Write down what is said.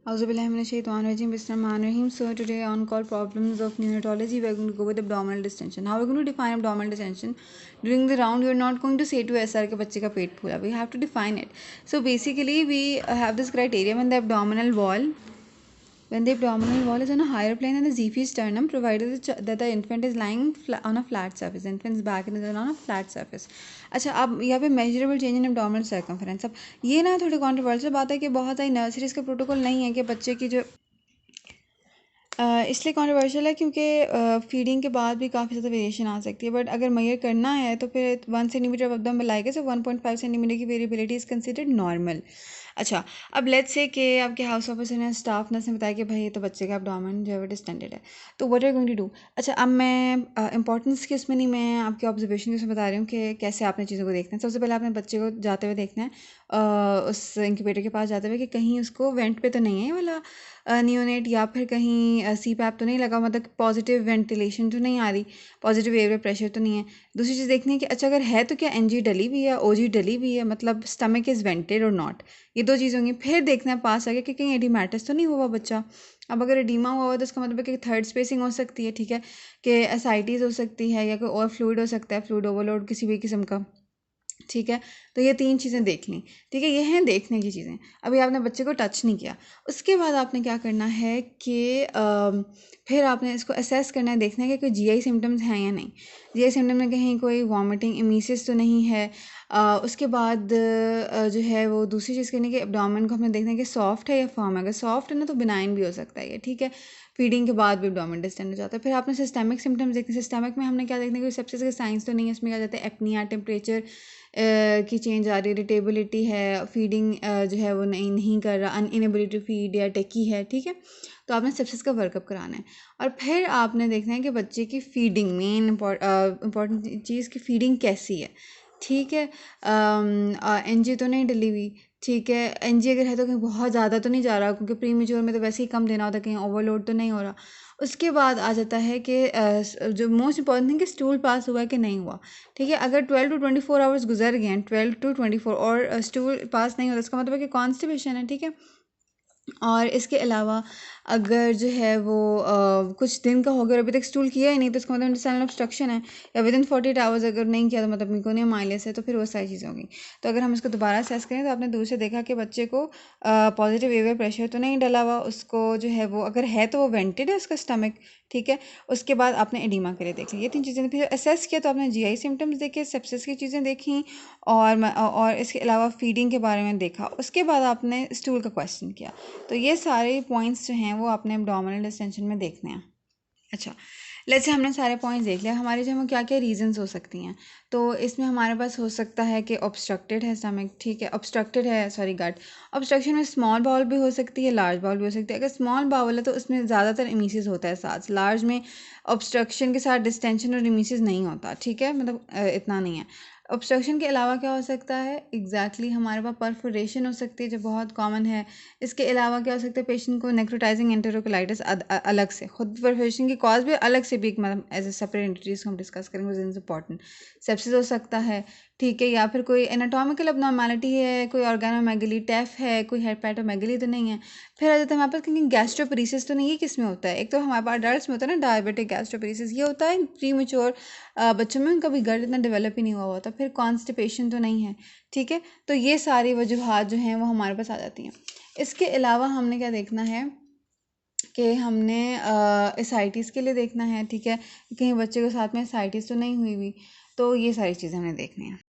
Auzubillahiminash-shaytanir-rajim. Bismillahir-rahmanir-rahim. So today on call problems of neonatology, we are going to go with abdominal distension. How are we going to define abdominal distension? During the round, you are not going to say to SR ke bachche ka pet phoola. We have to define it. So basically, we have this criteria when the abdominal wall is on a higher plane than the Xiphi sternum, provided that the infant is lying on a flat surface. The infant's back is on a flat surface. अच्छा, अब यहाँ पे measurable change in abdominal circumference. अब ये ना थोड़ी controversial बात है कि बहुत सारी नर्सरीज का प्रोटोकॉल नहीं है कि बच्चे की जो इसलिए कॉन्ट्रोवर्शियल है क्योंकि फीडिंग के बाद भी काफ़ी ज़्यादा वेरिएशन आ सकती है. बट अगर मेजर करना है तो फिर 1 centimetre of the like so 1.5 centimetre की वेरिएबिलिटी इज़ कंसिडर्ड नॉर्मल. अच्छा, अब लेट्स से कि आपके हाउस ऑफिसर ने स्टाफ नर्स ने बताया कि भाई ये तो बच्चे का एब्डोमेन जो है वो डिस्टेंडेड है, तो what are going to do. अच्छा, अब मैं इंपॉर्टेंस की उसमें नहीं, मैं आपके ऑब्जर्वेशन की उसमें बता रही हूँ कि कैसे आपने चीज़ों को देखना है. सबसे पहले आपने बच्चे को जाते हुए देखना है उस इंक्यूबेटर के पास जाते हुए कि कहीं उसको वेंट पे तो नहीं है ये वाला नियोनेट, या फिर कहीं सी पैप तो नहीं लगा, मतलब पॉजिटिव वेंटिलेशन तो नहीं आ रही, पॉजिटिव एयर प्रेशर तो नहीं है. दूसरी चीज़ देखनी है कि अच्छा अगर है तो क्या एनजी डली हुई है, ओजी डली हुई है, मतलब स्टमक इज़ वेंटेड और नॉट. ये 2 चीज़ होंगी. फिर देखना है पास आगे कि कहीं एडिमेटिस तो नहीं हुआ बच्चा. अब अगर एडिमा हुआ हो तो इसका मतलब है कि थर्ड स्पेसिंग हो सकती है, ठीक है, कि एसाइटिस हो सकती है या कोई और फ्लूइड हो सकता है, फ्लूइड ओवरलोड किसी भी किस्म का, ठीक है. तो ये 3 चीज़ें देख ली, ठीक है, ये हैं देखने की चीज़ें. अभी आपने बच्चे को टच नहीं किया, उसके बाद आपने क्या करना है कि फिर आपने इसको असेस करना है, देखना है कि कोई जीआई सिम्टम्स हैं या नहीं. जीआई सिम्टम में कहीं कोई वॉमिटिंग इमीसिस तो नहीं है. उसके बाद जो है वो दूसरी चीज़ करनी है कि एब्डोमेन को हमें देखना है कि सॉफ्ट है या फर्म है. अगर सॉफ्ट है ना तो बिनाइन भी हो सकता है ये, ठीक है. फीडिंग के बाद भी एब्डोमेन डिस्टेंड हो जाता है. फिर आपने सिस्टमिक सिम्टम्स देखने. सिस्टमिक में हमने क्या देखना है कि सेप्सिस के साइंस तो नहीं है, इसमें क्या जाता है एपनिया, टेम्परेचर की चेंज आ रही है, इरिटेबिलिटी है, फीडिंग जो है वो नहीं कर रहा, इनएबिलिटी टू फीड या टेकी है, ठीक है. तो आपने सेप्सिस का वर्कअप कराना है और फिर आपने देखना है कि बच्चे की फीडिंग, मेन इंपॉर्टेंट चीज़ की फीडिंग कैसी है, ठीक है. एनजी तो नहीं डली हुई, ठीक है. एनजी अगर है तो कहीं बहुत ज़्यादा तो नहीं जा रहा, क्योंकि प्री मेच्योर में तो वैसे ही कम देना होता है, कहीं ओवरलोड तो नहीं हो रहा. उसके बाद आ जाता है कि जो मोस्ट इंपॉर्टेंट थिंग कि स्टूल पास हुआ है कि नहीं हुआ, ठीक है. अगर 12 to 24 आवर्स गुजर गए हैं, 12 to 24 और स्टूल पास नहीं होता, इसका मतलब है कि कॉन्स्टिपेशन है, ठीक है. और इसके अलावा अगर जो है वो कुछ दिन का हो गया और अभी तक स्टूल किया ही नहीं, तो इसका मतलब इंटेस्टाइनल ऑब्स्ट्रक्शन है, या विद इन 48 आवर्स अगर नहीं किया तो मतलब मेकोनियम माइलेस है, तो फिर वो सारी चीज़ें होंगी. तो अगर हम इसको दोबारा असेस करें तो आपने दूर से देखा कि बच्चे को पॉजिटिव एयर प्रेशर तो नहीं डला हुआ, उसको जो है वो अगर है तो वो वेंटेड है उसका स्टमक, ठीक है. उसके बाद आपने एडिमा करे देख ली, ये 3 चीज़ें. फिर असेस किया तो आपने जीआई सिम्टम्स देखे, सेप्सिस की चीज़ें देखी और इसके अलावा फीडिंग के बारे में देखा. उसके बाद आपने स्टूल का क्वेश्चन किया. तो ये सारे पॉइंट्स जो हैं वो आपने एब्डोमिनल डिस्टेंशन में देखने हैं. अच्छा, लेट्स से हमने सारे पॉइंट्स देख लिया. हमारे जो हैं क्या क्या रीजंस हो सकती हैं. तो इसमें हमारे पास हो सकता है कि ऑब्स्ट्रक्टेड है स्टमक, ठीक है, ऑब्स्ट्रक्टेड है सॉरी गट. ऑब्स्ट्रक्शन में स्मॉल बाउल भी हो सकती है, लार्ज बाउल भी हो सकती है. अगर स्मॉल बाउल है तो उसमें ज़्यादातर इमीसिस होता है साथ. लार्ज में ऑब्स्ट्रक्शन के साथ डिस्टेंशन और इमीसिस नहीं होता, ठीक है, मतलब इतना नहीं है. ऑब्स्ट्रक्शन के अलावा क्या हो सकता है एग्जैक्टली हमारे पास परफोरेशन हो सकती है जो बहुत कॉमन है. इसके अलावा क्या हो सकता है पेशेंट को नेक्रोटाइजिंग एंटेरोकोलाइटिस अलग से, खुद परफोरेशन की कॉज भी अलग से भी, मतलब एज ए सेपरेट एंटिटीज हम डिस्कस करेंगे, विच इज इंपॉर्टेंट. सेप्सिस हो सकता है, ठीक है, या फिर कोई एनाटॉमिकल अबनॉर्मैलिटी है, कोई ऑर्गेनोमेगली, टेफ है, कोई हेपेटोमेगली तो नहीं है. फिर आ जाता है हमारे पास कहीं गैस्ट्रोपरीसिस तो नहीं है. किस में होता है, एक तो हमारे पास अडल्ट में होता है ना डायबिटिक गैस्ट्रोपरीसिस, ये होता है प्री मेच्योर बच्चों में, उनका भी गट इतना डेवलप ही नहीं हुआ होता. फिर कॉन्स्टिपेशन तो नहीं है, ठीक है. तो ये सारी वजूहात जो हैं वो हमारे पास आ जाती हैं. इसके अलावा हमने क्या देखना है कि हमने एसाइटिस के लिए देखना है, ठीक है, कहीं बच्चे को साथ में एसाइटिस तो नहीं हुई हुई. तो ये सारी चीज़ें हमने देखनी है.